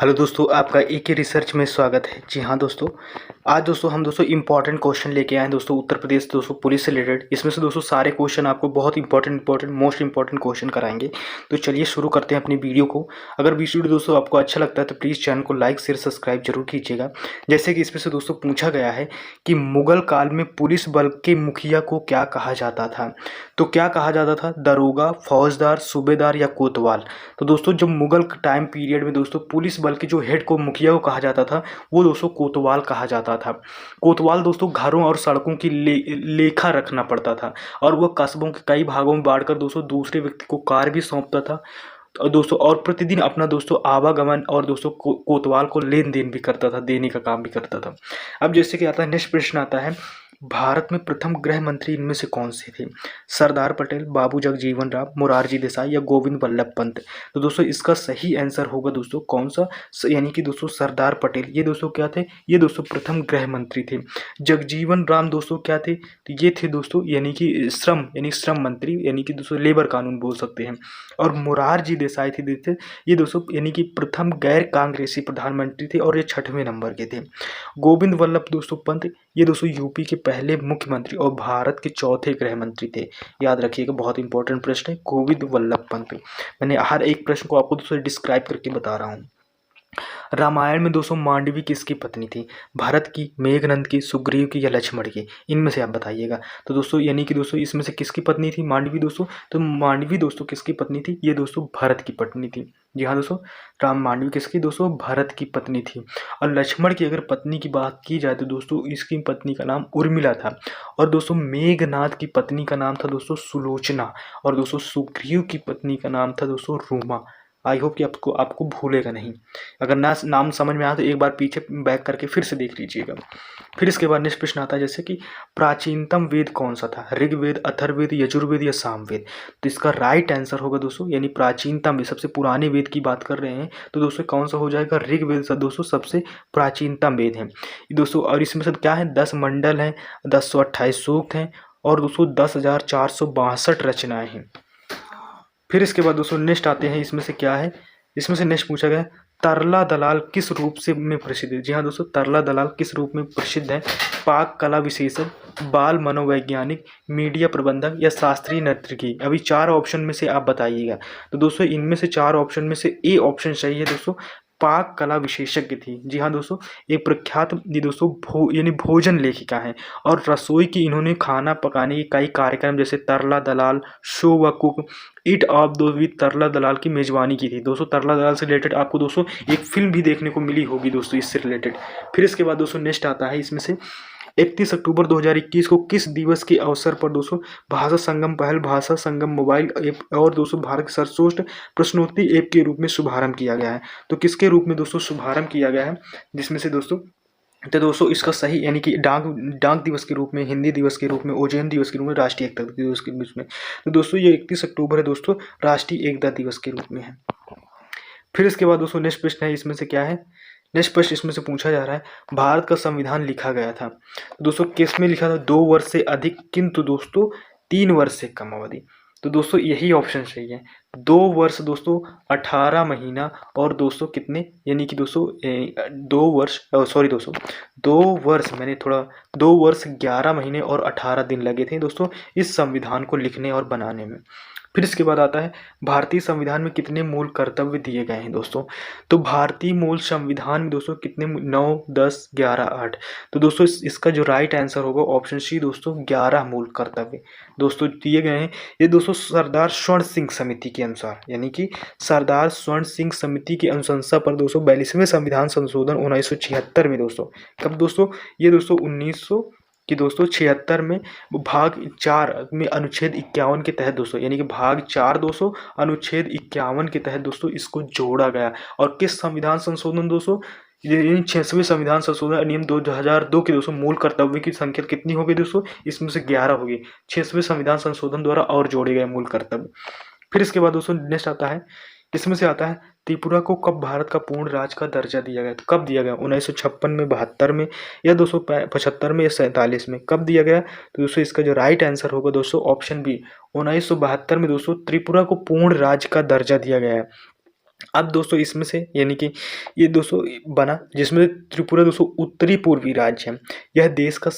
Hello दोस्तों, आपका एके research में स्वागत है। जी हाँ दोस्तों, आज दोस्तों हम इम्पॉर्टेंट क्वेश्चन लेके आए हैं दोस्तों, उत्तर प्रदेश दोस्तों पुलिस से रिलेटेड। इसमें से दोस्तों सारे क्वेश्चन आपको बहुत इंपॉर्टेंट मोस्ट इंपॉर्टेंट क्वेश्चन कराएंगे। तो चलिए शुरू करते हैं अपनी वीडियो को। अगर वीडियो दोस्तों आपको अच्छा लगता है तो प्लीज़ चैनल को लाइक शेयर सब्सक्राइब जरूर कीजिएगा। जैसे कि इसमें से दोस्तों पूछा गया है कि मुगल काल में पुलिस बल के मुखिया को क्या कहा जाता था। तो क्या कहा जाता था? दरोगा, फौजदार, सूबेदार या कोतवाल। तो दोस्तों जब मुगल टाइम पीरियड में दोस्तों पुलिस बल के जो हेड को मुखिया को कहा जाता था वो दोस्तों कोतवाल कहा जाता था। कोतवाल दोस्तों घरों और सड़कों की लेखा रखना पड़ता था और वह कस्बों के कई भागों में बांटकर दोस्तों दूसरे व्यक्ति को कार्य भी सौंपता था। और दोस्तों और प्रतिदिन अपना दोस्तों आवागमन और दोस्तों कोतवाल को लेन देन भी करता था, देने का काम भी करता था। अब जैसे कि आता है नेक्स्ट प्रश्न आता है, भारत में प्रथम गृह मंत्री इनमें से कौन से थे? सरदार पटेल, बाबू जगजीवन राम, मोरारजी देसाई या गोविंद वल्लभ पंत। तो दोस्तों इसका सही आंसर होगा दोस्तों कौन सा, यानी कि दोस्तों सरदार पटेल। ये दोस्तों क्या थे? ये दोस्तों प्रथम गृह मंत्री थे। जगजीवन राम दोस्तों क्या थे? तो ये थे दोस्तों यानी कि श्रम मंत्री, यानी कि दोस्तों लेबर कानून बोल सकते हैं। और मोरारजी देसाई थे दोस्तों, ये दोस्तों यानी कि प्रथम गैर कांग्रेसी प्रधानमंत्री थे और ये 6वें नंबर के थे। गोविंद वल्लभ दोस्तों पंत, ये दोस्तों यूपी के पहले मुख्यमंत्री और भारत के चौथे गृह मंत्री थे। याद रखिएगा, बहुत इंपॉर्टेंट प्रश्न है, गोविंद वल्लभ पंत। मैंने हर एक प्रश्न को आपको दोस्तों डिस्क्राइब करके बता रहा हूँ। रामायण में दोस्तों मांडवी किसकी पत्नी थी? भरत की, मेघनंद की, सुग्रीव की या लक्ष्मण की? इनमें से आप बताइएगा। तो दोस्तों यानी कि दोस्तों इसमें से किसकी पत्नी थी मांडवी दोस्तों? तो मांडवी दोस्तों किसकी पत्नी थी? ये दोस्तों भरत की पत्नी थी। जी हाँ दोस्तों, राम मांडवी किसकी? दोस्तों भरत की पत्नी थी। और लक्ष्मण की अगर पत्नी की बात की जाए तो दोस्तों इसकी पत्नी का नाम उर्मिला था। और दोस्तों मेघनाद की पत्नी का नाम था दोस्तों सुलोचना। और दोस्तों सुग्रीव की पत्नी का नाम था दोस्तों रूमा। आई होप कि आपको आपको भूलेगा नहीं। अगर ना नाम समझ में आया तो एक बार पीछे बैक करके फिर से देख लीजिएगा। फिर इसके बाद नेक्स्ट प्रश्न आता है जैसे कि प्राचीनतम वेद कौन सा था? ऋग्वेद, अथर्ववेद, यजुर्वेद या सामवेद। तो इसका राइट आंसर होगा दोस्तों, यानी प्राचीनतम वेद, सबसे पुराने वेद की बात कर रहे हैं तो दोस्तों कौन सा हो जाएगा? ऋग्वेद दोस्तों सबसे प्राचीनतम वेद है दोस्तों। और इसमें से क्या है? 10 मंडल हैं, 1028 सूक्त हैं और दोस्तों 10,462 रचनाएं हैं। फिर इसके बाद दोस्तों नेक्स्ट आते हैं, इसमें से क्या है? इसमें से नेक्स्ट पूछा गया तरला दलाल किस रूप से में प्रसिद्ध है? जी हाँ दोस्तों, तरला दलाल किस रूप में प्रसिद्ध है? पाक कला विशेषज्ञ, बाल मनोवैज्ञानिक, मीडिया प्रबंधक या शास्त्रीय नर्तकी। अभी 4 ऑप्शन में से आप बताइएगा। तो दोस्तों इनमें से 4 ऑप्शन में से ए ऑप्शन सही है दोस्तों, पाक कला विशेषज्ञ थी। जी हाँ दोस्तों, एक प्रख्यात ये दोस्तों यानी भोजन लेखिका है और रसोई की इन्होंने खाना पकाने के कई कार्यक्रम जैसे तरला दलाल, शो व कुक, ईट ऑफ दो विद तरला दलाल की मेजबानी की थी। दोस्तों तरला दलाल से रिलेटेड आपको दोस्तों एक फिल्म भी देखने को मिली होगी दोस्तों इससे रिलेटेड। फिर इसके बाद दोस्तों नेक्स्ट आता है इसमें से 31 अक्टूबर 2021 को किस दिवस के अवसर पर दोस्तों भाषा संगम पहल भाषा संगम मोबाइल ऐप और दोस्तों भारत सर्वश्रेष्ठ प्रश्नोत्तरी ऐप के रूप में शुभारंभ किया गया है? तो किसके रूप में दोस्तों शुभारंभ किया गया है? जिसमें से दोस्तों तो दोस्तों इसका सही यानी कि डाक दिवस के रूप में, हिंदी दिवस के रूप में, ओजोन दिवस के रूप में, राष्ट्रीय एकता दिवस के बीच में। तो दोस्तों ये 31 अक्टूबर है दोस्तों, राष्ट्रीय एकता दिवस के रूप में है। फिर इसके बाद दोस्तों नेक्स्ट प्रश्न है, इसमें से क्या है? नेक्स्ट प्रश्न इसमें से पूछा जा रहा है भारत का संविधान लिखा गया था तो दोस्तों किस में लिखा था? 2 वर्ष से अधिक किंतु दोस्तों 3 वर्ष से कम अवधि। तो दोस्तों यही ऑप्शन सही है। 2 वर्ष दोस्तों 18 महीना और दोस्तों कितने, यानी कि दोस्तों 2 वर्ष सॉरी दोस्तों 2 वर्ष मैंने थोड़ा 2 वर्ष 11 महीने और 18 दिन लगे थे दोस्तों इस संविधान को लिखने और बनाने में। फिर इसके बाद आता है भारतीय संविधान में कितने मूल कर्तव्य दिए गए हैं दोस्तों? तो भारतीय मूल संविधान में दोस्तों कितने? 9, 10, 11, 8। तो दोस्तों इसका जो राइट आंसर होगा ऑप्शन सी दोस्तों 11 मूल कर्तव्य दोस्तों दिए गए हैं। ये दोस्तों सरदार स्वर्ण सिंह समिति के अनुसार, यानी कि सरदार स्वर्ण सिंह समिति की अनुशंसा पर दोस्तों 42वें संविधान संशोधन 1976 में दोस्तों, कब दोस्तों? ये दोस्तों 1976 में भाग 4 में अनुच्छेद 51 के तहत दोस्तों, यानी कि भाग 4 दोस्तों अनुच्छेद 51 के तहत दोस्तों इसको जोड़ा गया। और किस संविधान संशोधन दोस्तों? ये 6वें संविधान संशोधन अधिनियम 2002 के दोस्तों मूल कर्तव्य की संख्या कितनी होगी दोस्तों? इसमें से 11 होगी। 6वें संविधान संशोधन द्वारा और जोड़े गए मूल कर्तव्य। फिर इसके बाद दोस्तों नेक्स्ट आता है, इसमें से आता है त्रिपुरा को कब भारत का पूर्ण राज्य का दर्जा दिया गया? तो कब दिया गया? 1956 में, 72 में या 275 में या 47 में? कब दिया गया? तो दोस्तों इसका जो राइट आंसर होगा दोस्तों ऑप्शन बी, 1972 में दोस्तों त्रिपुरा को पूर्ण राज्य का दर्जा दिया गया है। अब दोस्तों इसमें से यानी कि ये दोस्तों बना, जिसमें त्रिपुरा दोस्तों उत्तरी पूर्वी राज्य है। यह देश का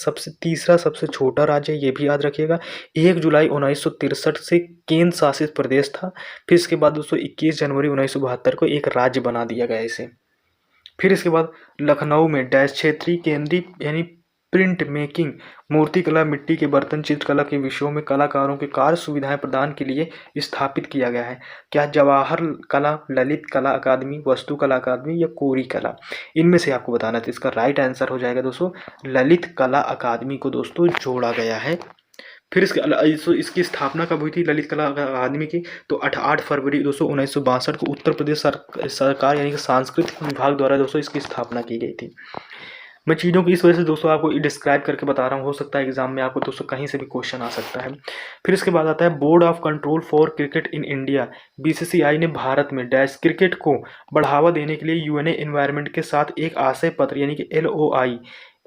तीसरा सबसे छोटा राज्य है, ये भी याद रखिएगा। 1 जुलाई 1963 से केंद्र शासित प्रदेश था। फिर इसके बाद दोस्तों 21 जनवरी 1972 को एक राज्य बना दिया गया इसे। फिर इसके बाद लखनऊ में डैश क्षेत्रीय केंद्रीय यानी प्रिंट मेकिंग, मूर्तिकला, मिट्टी के बर्तन, चित्रकला के विषयों में कलाकारों के कार्य सुविधाएं प्रदान के लिए स्थापित किया गया है। क्या जवाहर कला, ललित कला अकादमी, वस्तु कला अकादमी या कोरी कला, इनमें से आपको बताना है। तो इसका राइट आंसर हो जाएगा दोस्तों ललित कला अकादमी को दोस्तों जोड़ा गया है। फिर इसकी स्थापना कब हुई थी ललित कला अकादमी की? तो 8 फरवरी दोस्तों 1962 को उत्तर प्रदेश सरकार यानी कि सांस्कृतिक विभाग द्वारा दोस्तों इसकी स्थापना की गई थी। मैं चीज़ों को इस वजह से दोस्तों आपको डिस्क्राइब करके बता रहा हूँ, हो सकता है एग्जाम में आपको दोस्तों कहीं से भी क्वेश्चन आ सकता है। फिर इसके बाद आता है board of control for cricket in India, BCCI ने भारत में डैश क्रिकेट को बढ़ावा देने के लिए यूएनए एनवायरनमेंट के साथ एक आशय पत्र यानी कि LOI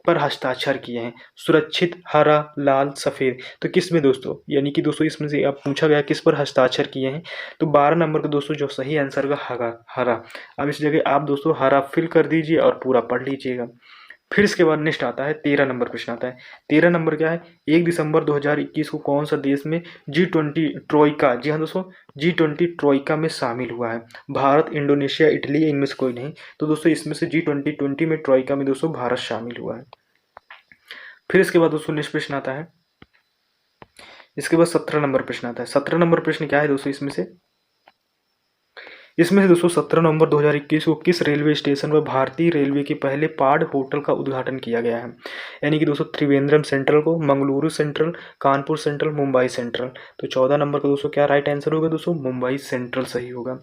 पर हस्ताक्षर किए हैं। सुरक्षित हरा, लाल, सफ़ेद, तो किस में दोस्तों, यानी कि दोस्तों इसमें से आप पूछा गया किस पर हस्ताक्षर किए हैं, तो 12 नंबर का दोस्तों जो सही आंसर का हरा। अब इस जगह आप दोस्तों हरा फिल कर दीजिए और पूरा पढ़ लीजिएगा। फिर इसके बाद नेक्स्ट आता है 13 नंबर प्रश्न आता है। 13 नंबर क्या है? 1 दिसंबर 2021 को कौन सा देश में G20 ट्रोइका, जी हाँ दोस्तों G20 ट्रोइका में शामिल हुआ है? भारत, इंडोनेशिया, इटली, इनमें से कोई नहीं। तो दोस्तों इसमें से G20 में ट्रोइका में दोस्तों भारत शामिल हुआ है। फिर इसके बाद दोस्तों नेक्स्ट प्रश्न आता है, इसके बाद 17 नंबर प्रश्न आता है। 17 नंबर प्रश्न क्या है दोस्तों इसमें से दोस्तों 17 नवंबर 2021 को किस रेलवे स्टेशन पर भारतीय रेलवे के पहले पाड होटल का उद्घाटन किया गया है? यानी कि दोस्तों त्रिवेंद्रम सेंट्रल को, Mangaluru central, Kanpur central, Mumbai central. तो 14 नंबर का दोस्तों क्या राइट आंसर होगा दोस्तों? मुंबई सेंट्रल सही होगा।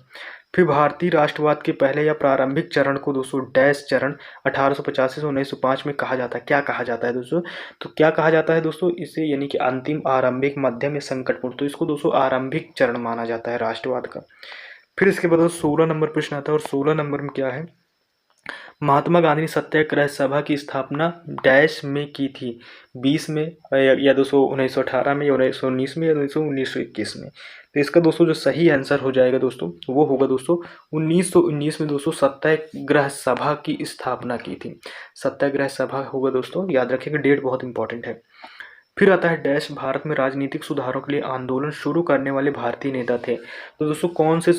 फिर भारतीय राष्ट्रवाद के पहले या प्रारंभिक चरण को दोस्तों डैश चरण 1885 से 1905 में कहा जाता है। क्या कहा जाता है दोस्तों? तो क्या कहा जाता है दोस्तों इसे? यानी कि अंतिम, आरंभिक, मध्यम या संकटपूर्ण। तो इसको दोस्तों आरंभिक चरण माना जाता है राष्ट्रवाद का। फिर इसके बाद 16 नंबर प्रश्न आता है, और 16 नंबर में क्या है? महात्मा गांधी ने सत्याग्रह सभा की स्थापना डैश में की थी, 20 में या दोस्तों 1918 में या 1919 में या दोस्तों 1921 में। तो इसका दोस्तों जो सही आंसर हो जाएगा दोस्तों वो होगा दोस्तों 1919 में दोस्तों सत्याग्रह सभा की स्थापना की थी। सत्याग्रह सभा होगा दोस्तों, याद रखिएगा, डेट बहुत इंपॉर्टेंट है। फिर आता है डैश भारत में राजनीतिक सुधारों के लिए आंदोलन शुरू करने वाले भारतीय नेता थे। तो दोस्तों कौन से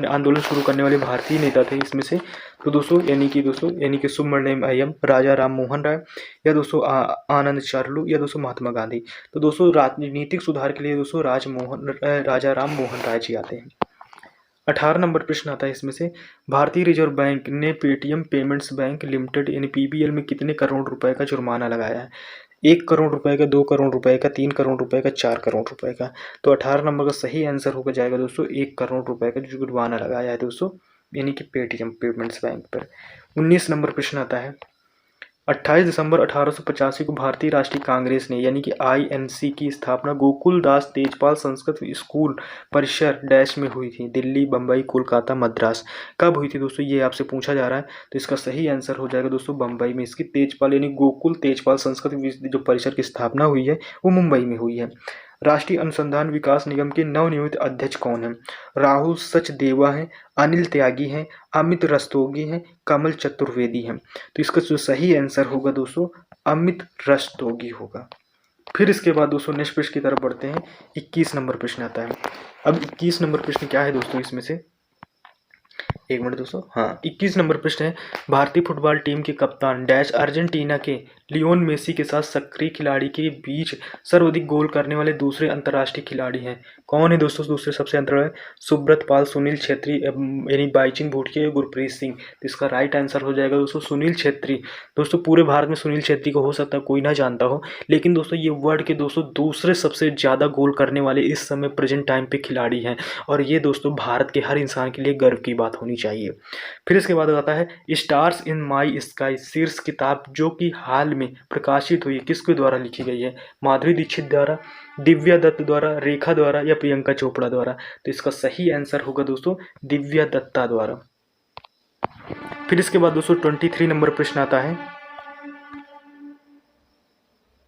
आंदोलन शुरू करने वाले भारतीय नेता थे इसमें से? तो दोस्तों यानी कि सुब्रमण्यम अय्यम, राजा राम मोहन राय, या दोस्तों आनंद चार्लू, या दोस्तों महात्मा गांधी। तो दोस्तों राजनीतिक सुधार के लिए दोस्तों राजा राम मोहन राय जी आते हैं। 18 नंबर प्रश्न आता है इसमें से, भारतीय रिजर्व बैंक ने पेटीएम पेमेंट्स बैंक लिमिटेड यानी PBL में कितने करोड़ रुपए का जुर्माना लगाया है? 1 करोड़ रुपए का, 2 करोड़ रुपए का, 3 करोड़ रुपए का, 4 करोड़ रुपए का। तो 18 नंबर का सही आंसर होकर जाएगा दोस्तों 1 करोड़ रुपए का जुर्माना लगाया है दोस्तों, यानी कि पेटीएम पेमेंट्स बैंक पर। 19 नंबर प्रश्न आता है, 28 दिसंबर 1885 को भारतीय राष्ट्रीय कांग्रेस ने यानी कि INC की स्थापना गोकुल दास तेजपाल संस्कृत स्कूल परिसर डैश में हुई थी, दिल्ली, बम्बई, कोलकाता, मद्रास। कब हुई थी दोस्तों ये आपसे पूछा जा रहा है। तो इसका सही आंसर हो जाएगा दोस्तों बम्बई में। इसकी तेजपाल यानी गोकुल तेजपाल संस्कृत जो परिसर की स्थापना हुई है वो मुंबई में हुई है। राष्ट्रीय अनुसंधान विकास निगम के नवनियुक्त अध्यक्ष कौन हैं? राहुल सचदेवा हैं, अनिल त्यागी हैं, अमित रस्तोगी हैं, कमल चतुर्वेदी हैं। तो इसका जो सही आंसर होगा दोस्तों अमित रस्तोगी होगा। फिर इसके बाद दोस्तों नेक्स्ट प्रश्न की तरफ बढ़ते हैं। 21 नंबर प्रश्न आता है। अब 21 नंबर प्रश्न क्या है दोस्तों इसमें से, एक मिनट दोस्तों, हाँ 21 नंबर प्रश्न है, भारतीय फुटबॉल टीम के कप्तान डैश अर्जेंटीना के लियोन मेसी के साथ सक्रिय खिलाड़ी के बीच सर्वाधिक गोल करने वाले दूसरे अंतर्राष्ट्रीय खिलाड़ी हैं? कौन है दोस्तों दूसरे सबसे अंतर्राष्ट्रीय? सुब्रत पाल, सुनील छेत्री यानी बाईचुंग भूटिया, गुरप्रीत सिंह। तो इसका राइट आंसर हो जाएगा दोस्तों सुनील छेत्री। दोस्तों पूरे भारत में सुनील छेत्री को हो सकता है कोई ना जानता हो, लेकिन दोस्तों ये वर्ल्ड के दोस्तों दूसरे सबसे ज़्यादा गोल करने वाले इस समय प्रेजेंट टाइम पे खिलाड़ी हैं, और ये दोस्तों भारत के हर इंसान के लिए गर्व की बात होनी चाहिए। फिर इसके बाद आता है स्टार्स इन माई स्काई शीर्ष किताब जो कि हाल में प्रकाशित हुई, किसके द्वारा लिखी गई है? माधुरी दीक्षित द्वारा, दिव्या दत्त द्वारा, रेखा द्वारा, या प्रियंका चोपड़ा द्वारा। तो इसका सही आंसर होगा दोस्तों दिव्या दत्ता द्वारा। फिर इसके बाद दोस्तों 23 नंबर प्रश्न आता है।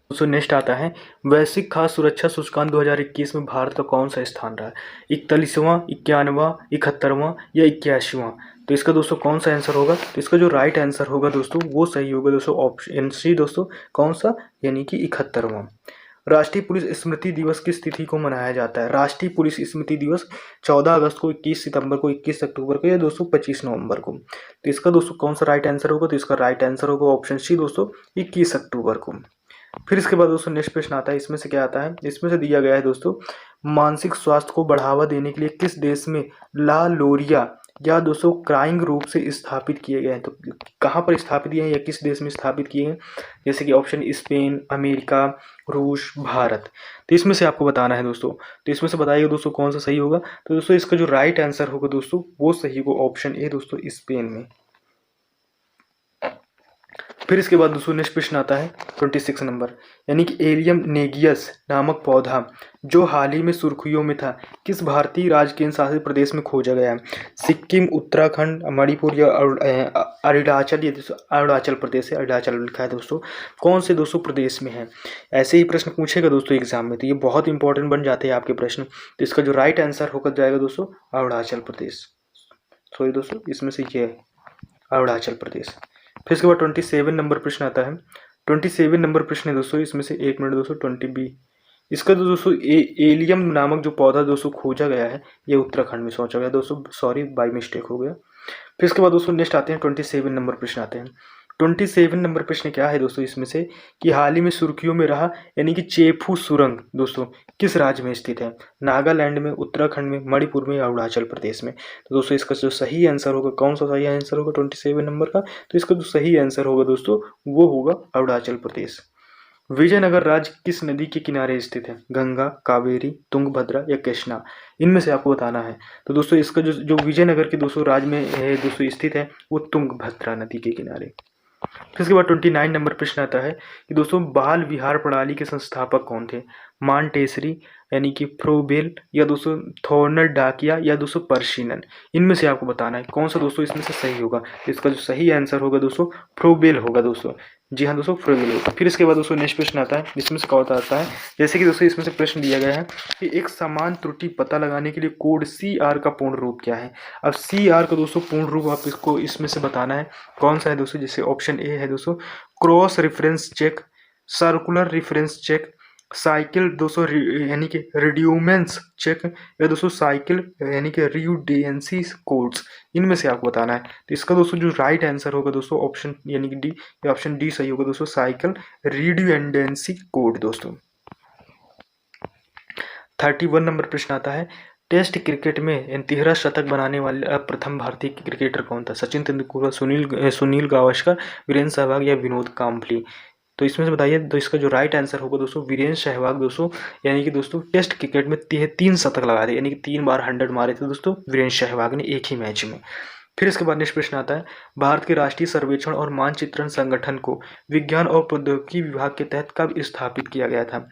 दोस्तों नेक्स्ट आता है वैश्विक खाद्य सुरक्षा सूचकांक 2021 में भारत का कौन सा स्थान रहा है? 41वां, 91वां, 71वां या 81वां? तो इसका दोस्तों कौन सा आंसर होगा? तो इसका जो राइट आंसर होगा दोस्तों वो सही होगा दोस्तों ऑप्शन सी दोस्तों, कौन सा, यानी कि 71वां। राष्ट्रीय पुलिस स्मृति दिवस किस तिथि को मनाया जाता है? राष्ट्रीय पुलिस स्मृति दिवस 14 अगस्त को, 21 सितंबर को, 21 अक्टूबर को या दोस्तों 25 नवंबर को? तो इसका दोस्तों कौन सा राइट आंसर होगा? तो इसका राइट आंसर होगा ऑप्शन सी दोस्तों 21 अक्टूबर को। फिर इसके बाद दोस्तों नेक्स्ट प्रश्न आता है, इसमें से क्या आता है? इसमें से दिया गया है दोस्तों मानसिक स्वास्थ्य को बढ़ावा देने के लिए किस देश में ला लोरिया या दोस्तों क्राइंग रूप से स्थापित किए गए हैं? तो कहाँ पर स्थापित किए हैं या किस देश में स्थापित किए हैं? जैसे कि ऑप्शन स्पेन, अमेरिका, रूस, भारत। तो इसमें से आपको बताना है दोस्तों, तो इसमें से बताइए दोस्तों कौन सा सही होगा? तो दोस्तों इसका जो राइट आंसर होगा दोस्तों वो सही होगा ऑप्शन ए दोस्तों, स्पेन में। फिर इसके बाद दोस्तों नेक्स्ट प्रश्न आता है 26 नंबर, यानी कि एलियम नेगियस नामक पौधा जो हाल ही में सुर्खियों में था किस भारतीय राज्य केंद्र शासित प्रदेश में खोजा गया है? सिक्किम, उत्तराखंड, मणिपुर या अरुणाचल? ये दोस्तों अरुणाचल प्रदेश है, अरुणाचल लिखा है दोस्तों। कौन से दोस्तों प्रदेश में है? ऐसे ही प्रश्न पूछेगा दोस्तों एग्जाम में, तो ये बहुत इंपॉर्टेंट बन जाते हैं आपके प्रश्न। तो इसका जो राइट आंसर होकर जाएगा दोस्तों अरुणाचल प्रदेश। सॉरी दोस्तों, इसमें से ये है अरुणाचल प्रदेश। फिर इसके बाद 27 नंबर प्रश्न आता है। 27 नंबर प्रश्न है दोस्तों, इसमें से एक मिनट दोस्तों, 20B। इसका तो दोस्तों एलियम नामक जो पौधा दोस्तों खोजा गया है ये उत्तराखंड में सोचा गया दोस्तों, सॉरी बाय मिस्टेक हो गया। फिर इसके बाद दोस्तों नेक्स्ट आते हैं 27 नंबर प्रश्न आते हैं। 27 नंबर प्रश्न क्या है दोस्तों इसमें से कि हाल ही में सुर्खियों में रहा यानी कि चेफू सुरंग दोस्तों किस राज्य में स्थित है? नागालैंड में, उत्तराखंड में, मणिपुर में या अरुणाचल प्रदेश में? तो दोस्तों इसका जो सही आंसर होगा, कौन सा सही आंसर होगा 27 नंबर का? तो इसका जो सही आंसर होगा दोस्तों वो होगा अरुणाचल प्रदेश। विजयनगर राज्य किस नदी के किनारे स्थित है? गंगा, कावेरी, तुंगभद्रा या कृष्णा? इनमें से आपको बताना है। तो दोस्तों इसका जो विजयनगर के दोस्तों राज्य में है दोस्तों स्थित है वो तुंगभद्रा नदी के किनारे। फिर इसके बाद 29 नंबर प्रश्न आता है कि दोस्तों बाल विहार प्रणाली के संस्थापक कौन थे? मांटेसरी यानी कि फ्रोबेल या दोस्तों थॉर्नर डाकिया या दोस्तों पर्शिनन? इनमें से आपको बताना है कौन सा दोस्तों इसमें से सही होगा। तो इसका जो सही आंसर होगा दोस्तों फ्रोबेल होगा दोस्तों। जी हाँ दोस्तों, फ्रोबेल होगा। फिर इसके बाद दोस्तों नेक्स्ट प्रश्न आता है, इसमें से क्या आता है, जैसे कि दोस्तों इसमें से प्रश्न दिया गया है कि एक समान त्रुटि पता लगाने के लिए कोड CR का पूर्ण रूप क्या है? अब CR का दोस्तों पूर्ण रूप आप इसको इसमें से बताना है कौन सा है दोस्तों। जैसे ऑप्शन ए है दोस्तों cross reference check, circular reference check, cycle दोस्तों यानी कि रिड्यूमेंस चेक या दोस्तों साइकिल यानी कि रिड्यूडेंसी कोड्स। इनमें से आपको बताना है। तो इसका दोस्तों जो राइट आंसर होगा दोस्तों ऑप्शन यानी कि डी, या ऑप्शन डी सही होगा दोस्तों, साइकिल रिड्यूडेंसी कोड दोस्तों। 31 नंबर प्रश्न आता है टेस्ट क्रिकेट में 13 शतक बनाने वाले प्रथम भारतीय क्रिकेटर कौन था? सचिन तेंदुलकर, सुनील गावस्कर, वीरेंद्र सहवाग या विनोद कांबली? तो इसमें से बताइए। तो इसका जो राइट आंसर होगा दोस्तों वीरेंद्र सहवाग दोस्तों, यानी कि दोस्तों टेस्ट क्रिकेट में 3 शतक लगा थे, यानी कि 3 बार 100 मारे थे दोस्तों वीरेंद्र सहवाग ने एक ही मैच में। फिर इसके बाद नेक्स्ट प्रश्न आता है भारत के राष्ट्रीय सर्वेक्षण और मानचित्रण संगठन को विज्ञान और प्रौद्योगिकी विभाग के तहत कब स्थापित किया गया था?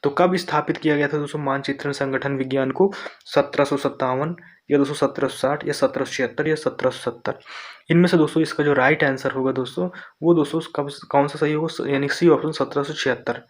तो कब स्थापित किया गया था दोस्तों मानचित्रण संगठन विज्ञान को? 1757 या दोस्तों 1760 या 1776 या 1770? इनमें से दोस्तों इसका जो राइट आंसर होगा दोस्तों वो दोस्तों कब कौन सा सही होगा, यानी सी ऑप्शन 1776।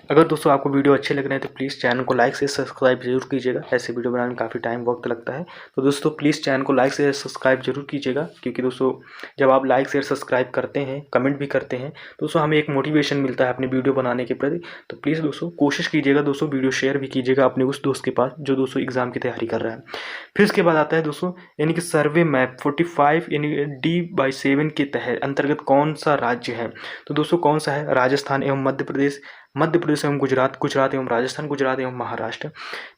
अगर दोस्तों आपको वीडियो अच्छे लग रहे हैं तो प्लीज़ चैनल को लाइक से सब्सक्राइब जरूर कीजिएगा। ऐसे वीडियो बनाने में काफ़ी टाइम वक्त लगता है, तो दोस्तों प्लीज़ चैनल को लाइक से सब्सक्राइब जरूर कीजिएगा, क्योंकि दोस्तों जब आप लाइक शेयर सब्सक्राइब करते हैं, कमेंट भी करते हैं, तो दोस्तों हमें एक मोटिवेशन मिलता है अपने वीडियो बनाने के प्रति। तो प्लीज़ दोस्तों कोशिश कीजिएगा दोस्तों वीडियो शेयर भी कीजिएगा अपने उस दोस्त के पास जो दोस्तों एग्जाम की तैयारी कर रहा है। फिर इसके बाद आता है दोस्तों यानी कि सर्वे मैप 45 यानी D/7 के तहत अंतर्गत कौन सा राज्य है? तो दोस्तों कौन सा है? राजस्थान एवं मध्य प्रदेश एवं गुजरात एवं राजस्थान, गुजरात एवं महाराष्ट्र।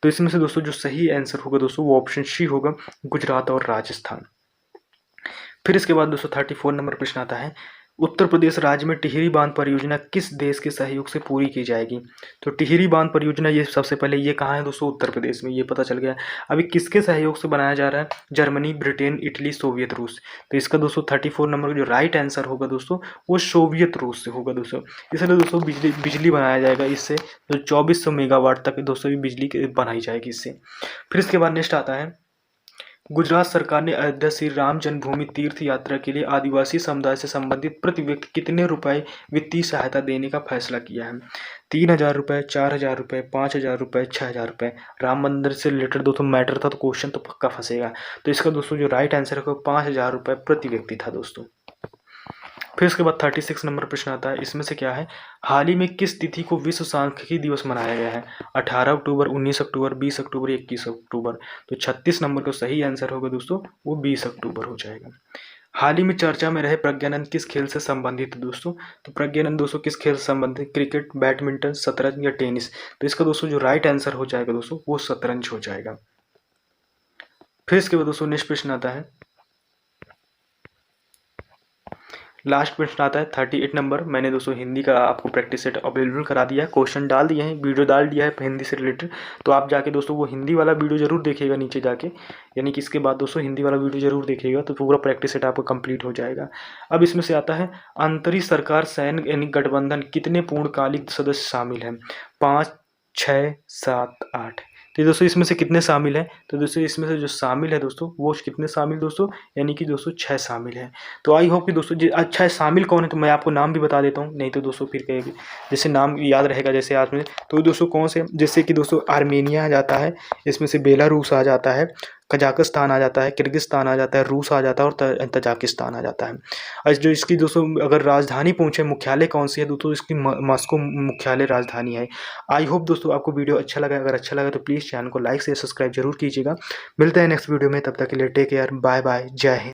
तो इसमें से दोस्तों जो सही आंसर होगा दोस्तों वो ऑप्शन सी होगा, गुजरात और राजस्थान। फिर इसके बाद दोस्तों 34 नंबर प्रश्न आता है उत्तर प्रदेश राज्य में टिहरी बांध परियोजना किस देश के सहयोग से पूरी की जाएगी? तो टिहरी बांध परियोजना ये सबसे पहले ये कहाँ है दोस्तों? उत्तर प्रदेश में, ये पता चल गया। अभी किसके सहयोग से बनाया जा रहा है? जर्मनी, ब्रिटेन, इटली, सोवियत रूस। तो इसका दोस्तों 34 नंबर का जो राइट आंसर होगा दोस्तों वो सोवियत रूस से होगा दोस्तों। इसलिए दोस्तों बिजली बनाया जाएगा इससे, तो 2400 मेगावाट तक दोस्तों बिजली बनाई जाएगी इससे। फिर इसके बाद नेक्स्ट आता है गुजरात सरकार ने अयोध्या श्री राम जन्मभूमि तीर्थ यात्रा के लिए आदिवासी समुदाय से संबंधित प्रति व्यक्ति कितने रुपए वित्तीय सहायता देने का फैसला किया है? 3,000 रुपये, 4,000 रुपये, 5,000 रुपये, 6,000 रुपये। राम मंदिर से रिलेटेड दोस्तों मैटर था तो क्वेश्चन तो पक्का फंसेगा। तो इसका दोस्तों जो राइट आंसर है वो 5,000 रुपये प्रति व्यक्ति था दोस्तों। फिर उसके बाद 36 नंबर प्रश्न आता है, इसमें से क्या है? हाल ही में किस तिथि को विश्व सांख्यिकी दिवस मनाया गया है? 18 अक्टूबर, 19 अक्टूबर, 20 अक्टूबर, 21 अक्टूबर। तो 36 नंबर का सही आंसर होगा दोस्तों वो 20 अक्टूबर हो जाएगा। हाल ही में चर्चा में रहे प्रज्ञानंद किस खेल से संबंधित है दोस्तों? तो प्रज्ञानंद दोस्तों किस खेल से संबंधित? क्रिकेट, बैडमिंटन, शतरंज या टेनिस। तो इसका दोस्तों जो राइट आंसर हो जाएगा दोस्तों वो शतरंज हो जाएगा। फिर इसके बाद दोस्तों नेक्स्ट प्रश्न आता है, लास्ट प्रश्न आता है 38 नंबर। मैंने दोस्तों हिंदी का आपको प्रैक्टिस सेट अवेलेबल करा दिया है, क्वेश्चन डाल दिए हैं, वीडियो डाल दिया है हिंदी से रिलेटेड। तो आप जाके दोस्तों वो हिंदी वाला वीडियो जरूर देखिएगा नीचे जाके, यानी कि इसके बाद दोस्तों हिंदी वाला वीडियो जरूर देखिएगा तो पूरा प्रैक्टिस सेट आपका कंप्लीट हो जाएगा। अब इसमें से आता है अंतरी सरकार सैन्य यानी गठबंधन कितने पूर्णकालिक सदस्य शामिल हैं? 5, 6, 7, 8। तो दोस्तों इसमें से कितने शामिल हैं? तो दोस्तों इसमें से जो शामिल है दोस्तों वो कितने शामिल दोस्तों, यानी कि दोस्तों 6 शामिल हैं। तो आई होप कि दोस्तों अच्छा है शामिल कौन है तो मैं आपको नाम भी बता देता हूँ, नहीं तो दोस्तों फिर कहेगी जैसे नाम याद रहेगा जैसे आज में। तो दोस्तों कौन से, जैसे कि दोस्तों आर्मेनिया आ जाता है, इसमें से बेलारूस आ जाता है, कजाकिस्तान आ जाता है, किर्गिस्तान आ जाता है, रूस आ जाता है और तजाकिस्तान आ जाता है। और जो इसकी दोस्तों अगर राजधानी पूछे मुख्यालय कौन सी है दोस्तों, इसकी मॉस्को मुख्यालय राजधानी है। आई होप दोस्तों आपको वीडियो अच्छा लगा, अगर अच्छा लगा तो प्लीज़ चैनल को लाइक से सब्सक्राइब जरूर कीजिएगा। मिलते हैं नेक्स्ट वीडियो में, तब तक के लिए टेक केयर, बाय बाय, जय हिंद।